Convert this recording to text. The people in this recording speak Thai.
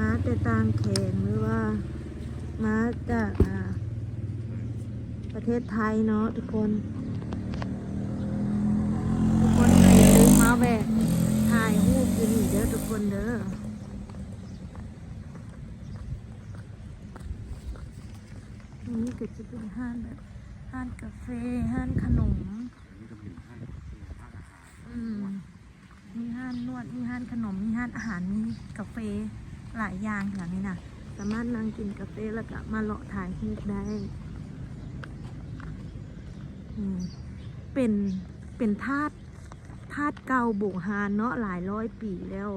มาแต่ต่างแขงหรือว่ามาจากประเทศไทยเนาะทุกคนอย่าลืมมาแวะถ่ายรูปอยู่นี่เด้อทุกคนเด้อนี่ก็จะเป็นห้านแบบห้านกาแฟห้านขนมมีห้านนวดมีห้านขนมมีห้านอาหารมีกาแฟหลายอย่างอย่างนี้นะสามารถนั่งกินกาแฟแล้วก็มาเลาะถ่ายรูปได้เป็นธาตุเก่าโบราณเนาะหลายร้อยปีแล้ว